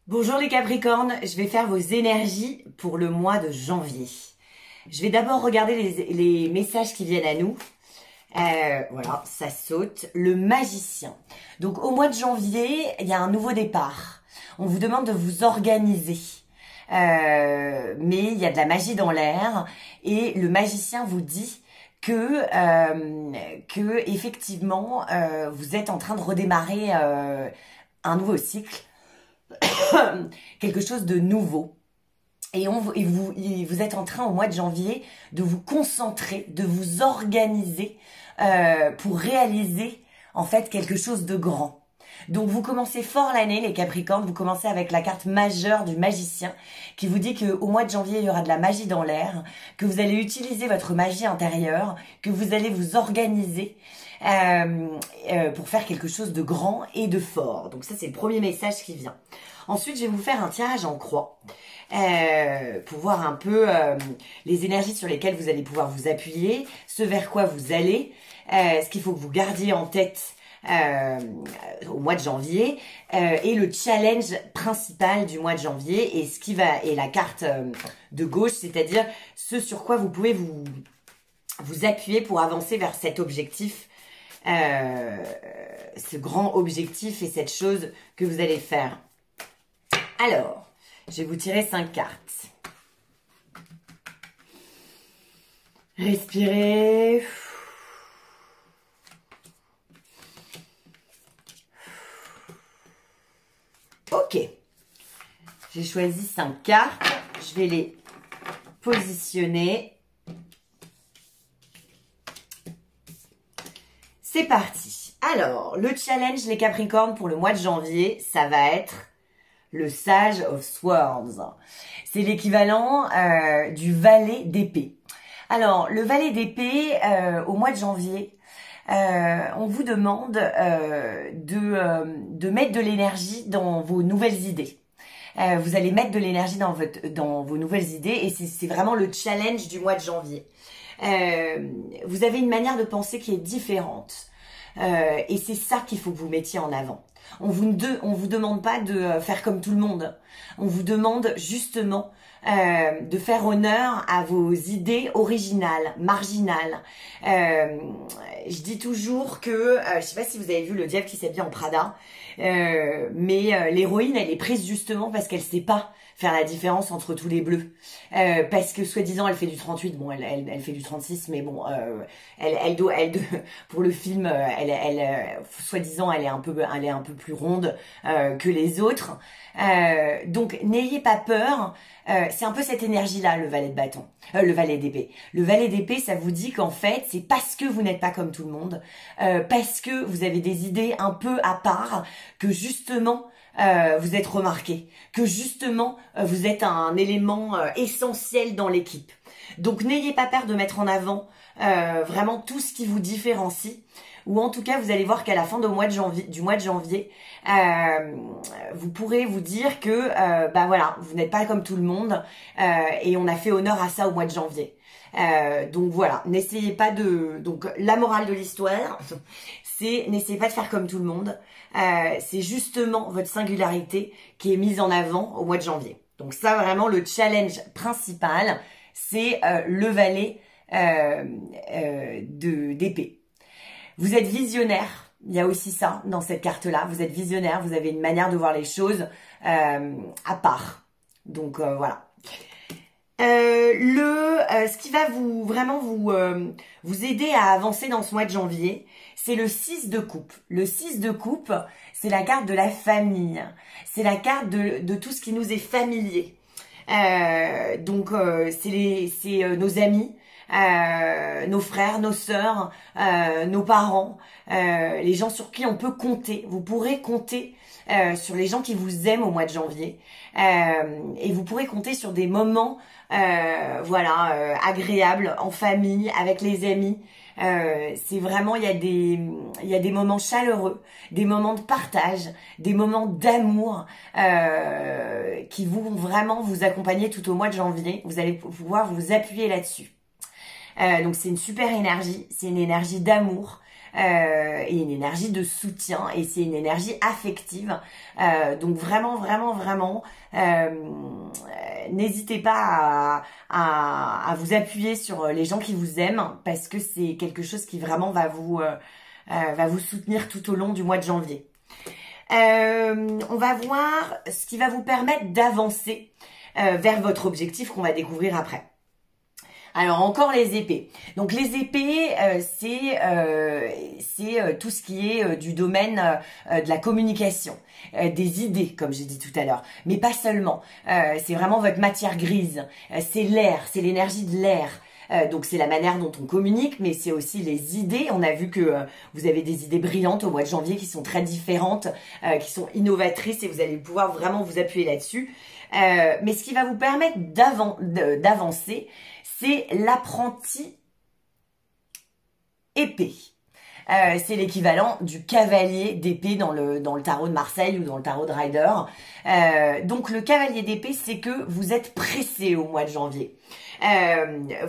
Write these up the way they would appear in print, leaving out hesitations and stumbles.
Bonjour les Capricornes, je vais faire vos énergies pour le mois de janvier. Je vais d'abord regarder les messages qui viennent à nous. Voilà, ça saute. Le magicien. Donc au mois de janvier, il y a un nouveau départ. On vous demande de vous organiser. Mais il y a de la magie dans l'air et le magicien vous dit que effectivement vous êtes en train de redémarrer un nouveau cycle. Quelque chose de nouveau. Et vous êtes en train au mois de janvier de vous concentrer, de vous organiser pour réaliser en fait quelque chose de grand. Donc vous commencez fort l'année les Capricornes, vous commencez avec la carte majeure du magicien qui vous dit qu'au mois de janvier il y aura de la magie dans l'air, que vous allez utiliser votre magie intérieure, que vous allez vous organiser pour faire quelque chose de grand et de fort. Donc ça c'est le premier message qui vient. Ensuite je vais vous faire un tirage en croix pour voir un peu les énergies sur lesquelles vous allez pouvoir vous appuyer, ce vers quoi vous allez, ce qu'il faut que vous gardiez en tête au mois de janvier et le challenge principal du mois de janvier et la carte de gauche, c'est-à-dire ce sur quoi vous pouvez vous appuyer pour avancer vers cet objectif, ce grand objectif et cette chose que vous allez faire. Alors, je vais vous tirer 5 cartes. Respirez. Ok. J'ai choisi 5 cartes. Je vais les positionner. C'est parti. Alors, le challenge, les Capricornes, pour le mois de janvier, ça va être le Sage of Swords. C'est l'équivalent du valet d'épée. Alors, le valet d'épée, au mois de janvier, on vous demande de mettre de l'énergie dans vos nouvelles idées. Vous allez mettre de l'énergie dans vos nouvelles idées et c'est vraiment le challenge du mois de janvier. Vous avez une manière de penser qui est différente. Et c'est ça qu'il faut que vous mettiez en avant. On vous demande pas de faire comme tout le monde. On vous demande justement de faire honneur à vos idées originales, marginales. Je dis toujours que, je sais pas si vous avez vu Le Diable qui s'habille en Prada, mais l'héroïne, elle est prise justement parce qu'elle sait pas faire la différence entre tous les bleus. Parce que soi-disant elle fait du 38, bon elle fait du 36, mais bon pour le film soi-disant elle est un peu plus ronde que les autres. Donc n'ayez pas peur. C'est un peu cette énergie-là, le valet de bâton, le valet d'épée. Le valet d'épée, ça vous dit qu'en fait, c'est parce que vous n'êtes pas comme tout le monde, parce que vous avez des idées un peu à part, que justement, vous êtes remarqué, que justement, vous êtes un élément essentiel dans l'équipe. Donc n'ayez pas peur de mettre en avant vraiment tout ce qui vous différencie. Ou en tout cas, vous allez voir qu'à la fin du mois de janvier, vous pourrez vous dire que bah voilà, vous n'êtes pas comme tout le monde et on a fait honneur à ça au mois de janvier. Donc voilà, n'essayez pas de... Donc la morale de l'histoire, c'est n'essayez pas de faire comme tout le monde. C'est justement votre singularité qui est mise en avant au mois de janvier. Donc ça, vraiment, le challenge principal, c'est le valet d'épée. Vous êtes visionnaire, il y a aussi ça dans cette carte-là. Vous êtes visionnaire, vous avez une manière de voir les choses à part. Donc voilà. Ce qui va vous aider à avancer dans ce mois de janvier, c'est le 6 de coupe. Le 6 de coupe, c'est la carte de la famille. C'est la carte de tout ce qui nous est familier. Donc c'est nos amis. Nos frères, nos sœurs, nos parents, les gens sur qui on peut compter. Vous pourrez compter sur les gens qui vous aiment au mois de janvier et vous pourrez compter sur des moments agréables en famille, avec les amis. C'est vraiment, il y a des moments chaleureux, des moments de partage, des moments d'amour qui vont vraiment vous accompagner tout au mois de janvier. Vous allez pouvoir vous appuyer là-dessus. Donc c'est une super énergie, c'est une énergie d'amour, et une énergie de soutien, et c'est une énergie affective. Donc vraiment, vraiment, vraiment, n'hésitez pas à vous appuyer sur les gens qui vous aiment, parce que c'est quelque chose qui vraiment va vous soutenir tout au long du mois de janvier. On va voir ce qui va vous permettre d'avancer vers votre objectif qu'on va découvrir après. Alors encore les épées. Donc les épées, c'est tout ce qui est du domaine de la communication, des idées, comme j'ai dit tout à l'heure, mais pas seulement. C'est vraiment votre matière grise. C'est l'air, c'est l'énergie de l'air. Donc c'est la manière dont on communique, mais c'est aussi les idées. On a vu que vous avez des idées brillantes au mois de janvier qui sont très différentes, qui sont innovatrices, et vous allez pouvoir vraiment vous appuyer là-dessus. Mais ce qui va vous permettre d'avancer, c'est l'apprenti épée. C'est l'équivalent du cavalier d'épée dans le tarot de Marseille ou dans le tarot de Rider. Donc le cavalier d'épée, c'est que vous êtes pressé au mois de janvier.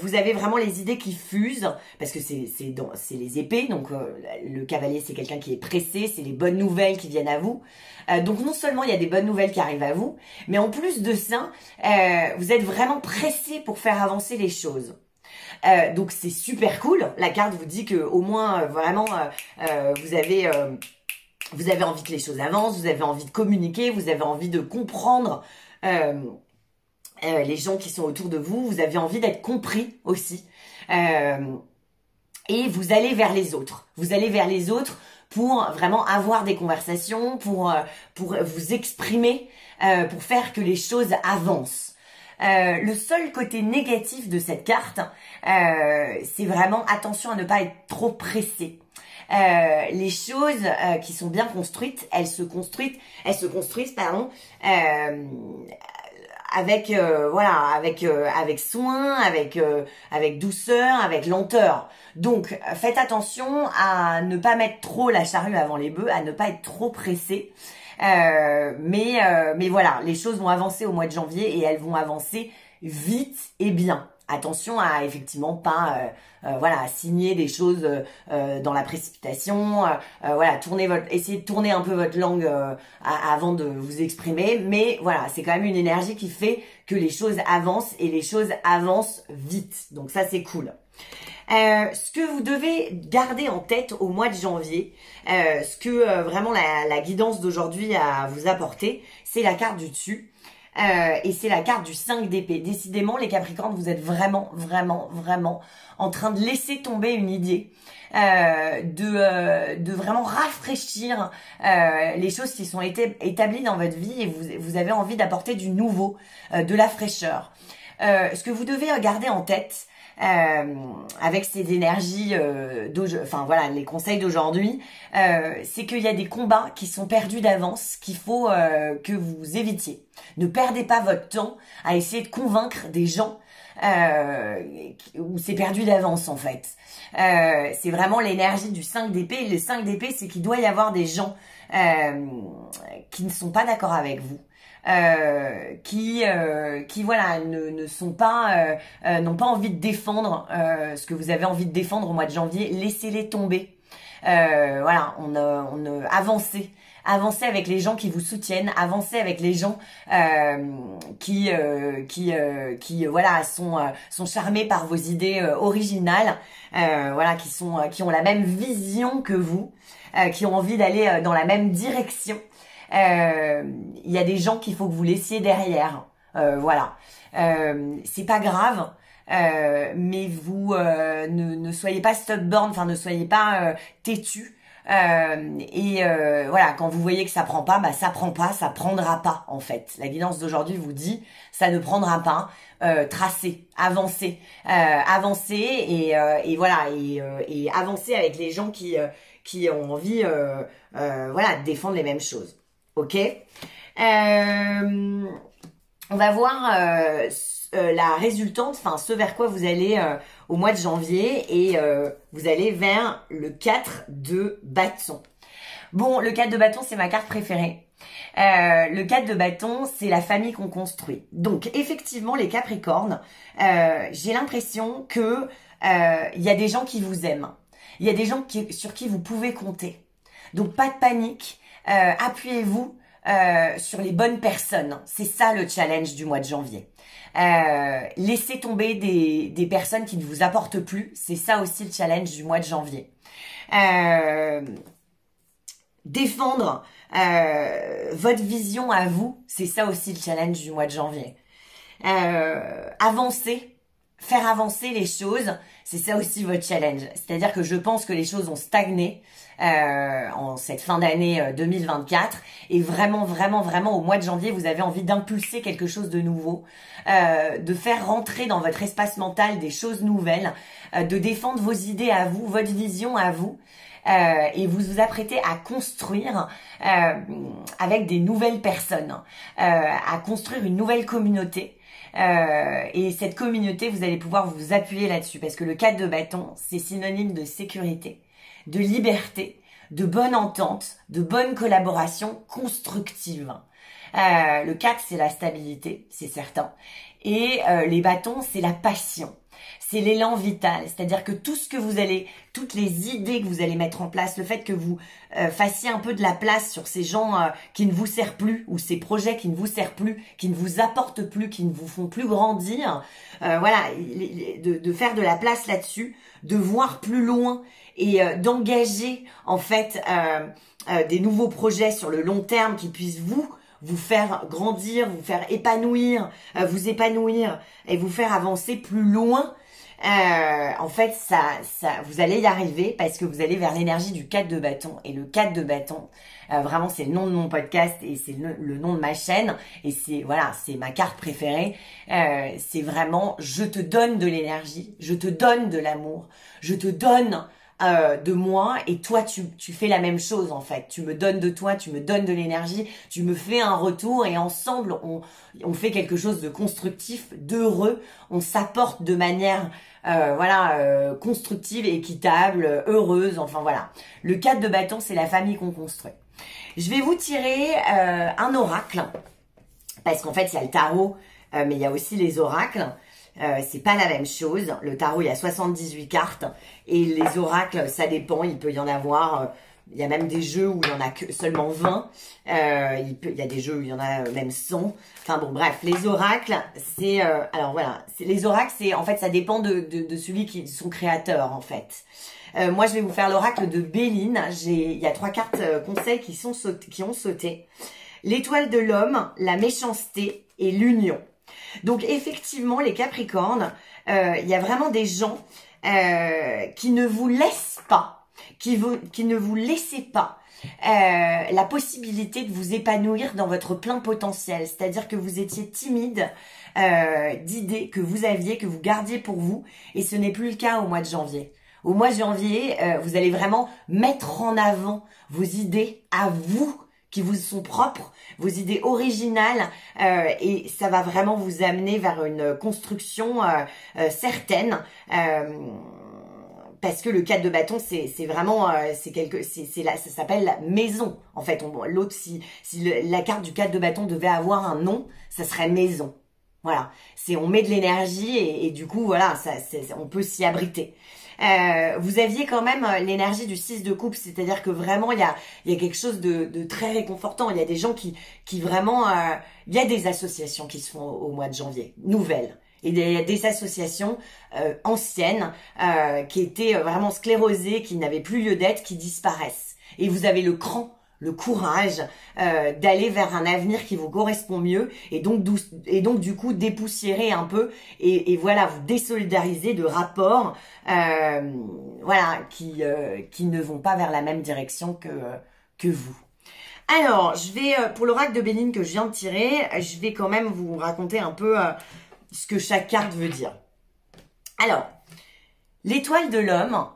Vous avez vraiment les idées qui fusent, parce que c'est les épées. Donc le cavalier, c'est quelqu'un qui est pressé, c'est les bonnes nouvelles qui viennent à vous. Donc non seulement il y a des bonnes nouvelles qui arrivent à vous, mais en plus de ça, vous êtes vraiment pressé pour faire avancer les choses. Donc c'est super cool. La carte vous dit que au moins vraiment vous avez envie que les choses avancent, vous avez envie de communiquer, vous avez envie de comprendre les gens qui sont autour de vous, vous avez envie d'être compris aussi. Et vous allez vers les autres. Vous allez vers les autres pour vraiment avoir des conversations, pour vous exprimer, pour faire que les choses avancent. Le seul côté négatif de cette carte, c'est vraiment attention à ne pas être trop pressé. Les choses qui sont bien construites, elles se construisent, avec avec soin, avec douceur, avec lenteur. Donc faites attention à ne pas mettre trop la charrue avant les bœufs, à ne pas être trop pressé. Mais voilà, les choses vont avancer au mois de janvier, et elles vont avancer vite et bien. Attention à effectivement pas signer des choses dans la précipitation. Essayez de tourner un peu votre langue avant de vous exprimer. Mais voilà, c'est quand même une énergie qui fait que les choses avancent, et les choses avancent vite. Donc ça, c'est cool. Ce que vous devez garder en tête au mois de janvier, ce que vraiment la guidance d'aujourd'hui a à vous apporter, c'est la carte du dessus. Et c'est la carte du 5 d'épée. Décidément, les Capricornes, vous êtes vraiment, vraiment, vraiment en train de laisser tomber une idée, de vraiment rafraîchir les choses qui sont établies dans votre vie, et vous avez envie d'apporter du nouveau, de la fraîcheur. Ce que vous devez garder en tête, avec ces énergies les conseils d'aujourd'hui, c'est qu'il y a des combats qui sont perdus d'avance, qu'il faut que vous évitiez. Ne perdez pas votre temps à essayer de convaincre des gens où c'est perdu d'avance en fait. C'est vraiment l'énergie du 5 d'épée. Le 5 d'épée, c'est qu'il doit y avoir des gens qui ne sont pas d'accord avec vous. Qui ne sont pas n'ont pas envie de défendre ce que vous avez envie de défendre au mois de janvier. Laissez-les tomber. Avancez avec les gens qui vous soutiennent, avancez avec les gens qui sont charmés par vos idées originales, qui ont la même vision que vous, qui ont envie d'aller dans la même direction. Il y a des gens qu'il faut que vous laissiez derrière. C'est pas grave, mais vous ne soyez pas stubborn, enfin ne soyez pas têtu. Quand vous voyez que ça prend pas, ça prendra pas en fait. La guidance d'aujourd'hui vous dit ça ne prendra pas. Tracez, avancez et avancez avec les gens qui ont envie de défendre les mêmes choses. Ok. On va voir la résultante, enfin ce vers quoi vous allez au mois de janvier, et vous allez vers le 4 de bâton. Bon, le 4 de bâton, c'est ma carte préférée. Le 4 de bâton, c'est la famille qu'on construit. Donc effectivement, les Capricornes, j'ai l'impression que il y a des gens qui vous aiment. il y a des gens sur qui vous pouvez compter. Donc pas de panique, appuyez-vous sur les bonnes personnes. C'est ça le challenge du mois de janvier. Laissez tomber des personnes qui ne vous apportent plus. C'est ça aussi le challenge du mois de janvier. Défendre votre vision à vous, c'est ça aussi le challenge du mois de janvier. Avancer, faire avancer les choses, c'est ça aussi votre challenge. C'est-à-dire que je pense que les choses ont stagné en cette fin d'année 2024 et vraiment au mois de janvier, vous avez envie d'impulser quelque chose de nouveau, de faire rentrer dans votre espace mental des choses nouvelles, de défendre vos idées à vous, votre vision à vous. Et vous vous apprêtez à construire avec des nouvelles personnes, à construire une nouvelle communauté. Et cette communauté, vous allez pouvoir vous appuyer là-dessus parce que le 4 de bâton, c'est synonyme de sécurité, de liberté, de bonne entente, de bonne collaboration constructive. Le 4, c'est la stabilité, c'est certain. Et les bâtons, c'est la passion. C'est l'élan vital, c'est-à-dire que tout ce que vous allez, toutes les idées que vous allez mettre en place, le fait que vous fassiez un peu de la place sur ces gens qui ne vous servent plus ou ces projets qui ne vous servent plus, qui ne vous apportent plus, qui ne vous font plus grandir, voilà, de faire de la place là-dessus, de voir plus loin et d'engager en fait des nouveaux projets sur le long terme qui puissent vous faire grandir, vous faire épanouir, vous épanouir et vous faire avancer plus loin. En fait, vous allez y arriver parce que vous allez vers l'énergie du 4 de bâton. Et le 4 de bâton, vraiment, c'est le nom de mon podcast et c'est le nom de ma chaîne. Et c'est, voilà, c'est ma carte préférée. C'est vraiment, je te donne de l'énergie, je te donne de l'amour, je te donne de moi et toi tu fais la même chose en fait. Tu me donnes de toi, tu me donnes de l'énergie, tu me fais un retour et ensemble on fait quelque chose de constructif, d'heureux. On s'apporte de manière constructive, équitable, heureuse. Enfin voilà. Le 4 de bâton, c'est la famille qu'on construit. Je vais vous tirer un oracle parce qu'en fait il y a le tarot, mais il y a aussi les oracles. C'est pas la même chose. Le tarot, il y a 78 cartes et les oracles, ça dépend. Il peut y en avoir. Il y a même des jeux où il y en a que seulement 20. Il y a des jeux où il y en a même 100. Enfin bon, bref, les oracles, c'est alors voilà, les oracles, c'est en fait ça dépend de celui qui son créateur en fait. Moi, je vais vous faire l'oracle de Béline. Il y a 3 cartes conseils qui ont sauté. L'étoile de l'homme, la méchanceté et l'union. Donc effectivement, les Capricornes, il y a vraiment des gens qui ne vous laissent pas, qui ne vous laissez pas la possibilité de vous épanouir dans votre plein potentiel. C'est-à-dire que vous étiez timide d'idées que vous aviez, que vous gardiez pour vous, et ce n'est plus le cas au mois de janvier. Au mois de janvier, vous allez vraiment mettre en avant vos idées à vous, qui vous sont propres, vos idées originales, et ça va vraiment vous amener vers une construction certaine, parce que le 4 de bâton, c'est vraiment, ça s'appelle la maison. En fait, l'autre, si la carte du 4 de bâton devait avoir un nom, ça serait maison. Voilà, on met de l'énergie et du coup, voilà, on peut s'y abriter. Vous aviez quand même l'énergie du 6 de coupe, c'est-à-dire que vraiment il y a quelque chose de très réconfortant. Il y a des gens qui vraiment, il y a des associations qui se font au mois de janvier, nouvelles. Et il y a des associations anciennes qui étaient vraiment sclérosées, qui n'avaient plus lieu d'être, qui disparaissent. Et vous avez le cran, le courage d'aller vers un avenir qui vous correspond mieux et donc du coup dépoussiérer un peu et voilà, vous désolidariser de rapports voilà qui ne vont pas vers la même direction que vous. Alors, je vais pour l'oracle de Béline que je viens de tirer, je vais quand même vous raconter un peu ce que chaque carte veut dire. Alors, l'étoile de l'homme,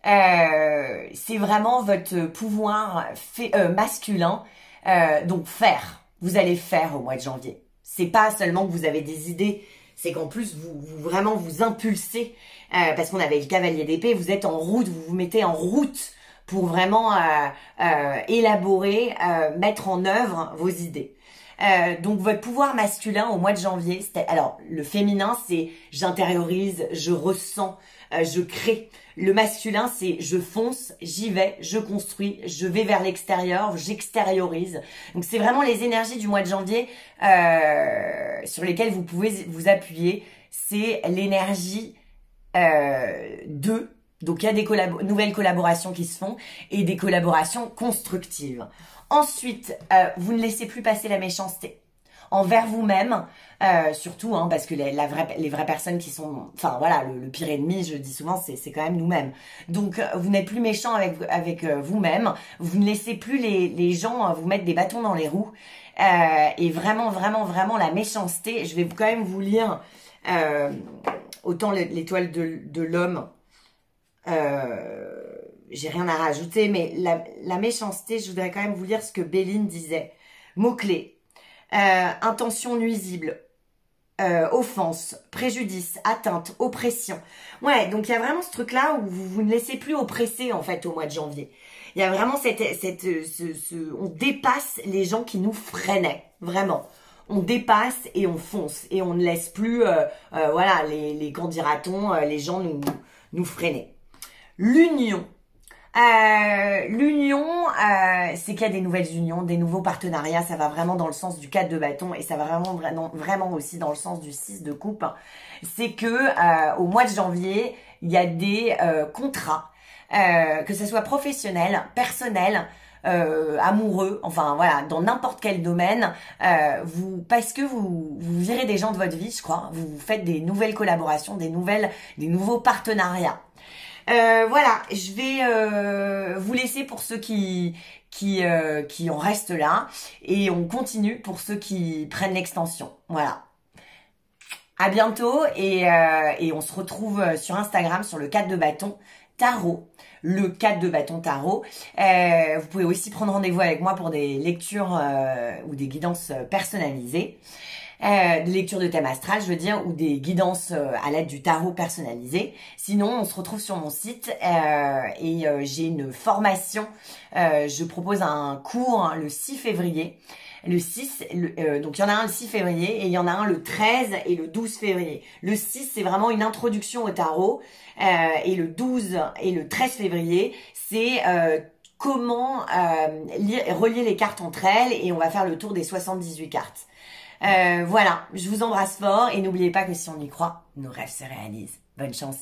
c'est vraiment votre pouvoir masculin, donc faire. Vous allez faire au mois de janvier. C'est pas seulement que vous avez des idées, c'est qu'en plus vous vraiment vous impulsez, parce qu'on avait le cavalier d'épée, vous êtes en route, vous vous mettez en route pour vraiment élaborer, mettre en œuvre vos idées. Donc votre pouvoir masculin au mois de janvier, alors le féminin c'est j'intériorise, je ressens, je crée. Le masculin c'est je fonce, j'y vais, je construis, je vais vers l'extérieur, j'extériorise. Donc c'est vraiment les énergies du mois de janvier sur lesquelles vous pouvez vous appuyer. C'est l'énergie donc il y a des nouvelles collaborations qui se font et des collaborations constructives. Ensuite, vous ne laissez plus passer la méchanceté envers vous-même, surtout parce que les vraies personnes qui sont, enfin voilà, le pire ennemi, je le dis souvent, c'est quand même nous-mêmes. Donc vous n'êtes plus méchant avec vous-même, vous ne laissez plus les gens vous mettre des bâtons dans les roues, et vraiment vraiment la méchanceté. Je vais quand même vous lire autant l'étoile de l'homme. J'ai rien à rajouter, mais la méchanceté, je voudrais quand même vous lire ce que Béline disait. Mots-clés, intention nuisible, offense, préjudice, atteinte, oppression. Ouais, donc il y a vraiment ce truc-là où vous ne laissez plus oppresser en fait au mois de janvier. Il y a vraiment on dépasse les gens qui nous freinaient, vraiment. On dépasse et on fonce et on ne laisse plus, voilà, les quand dira-t-on, les gens nous freiner. L'union. L'union, c'est qu'il y a des nouvelles unions, des nouveaux partenariats. Ça va vraiment dans le sens du 4 de bâton et ça va vraiment aussi dans le sens du 6 de coupe. C'est que au mois de janvier, il y a des contrats, que ce soit professionnel, personnel, amoureux, enfin voilà, dans n'importe quel domaine, parce que vous virez des gens de votre vie, je crois, vous faites des nouvelles collaborations, des nouveaux partenariats. Voilà, je vais vous laisser pour ceux qui en restent là et on continue pour ceux qui prennent l'extension. Voilà. À bientôt et on se retrouve sur Instagram sur le 4 de bâton tarot. Le 4 de bâton tarot. Vous pouvez aussi prendre rendez-vous avec moi pour des lectures ou des guidances personnalisées. Des lectures de thème astral, je veux dire, ou des guidances à l'aide du tarot personnalisé. Sinon, on se retrouve sur mon site et j'ai une formation. Je propose un cours le 6 février. Le 6, donc il y en a un le 6 février et il y en a un le 13 et le 12 février. Le 6, c'est vraiment une introduction au tarot et le 12 et le 13 février, c'est comment relier les cartes entre elles et on va faire le tour des 78 cartes. Voilà, je vous embrasse fort et n'oubliez pas que si on y croit, nos rêves se réalisent. Bonne chance.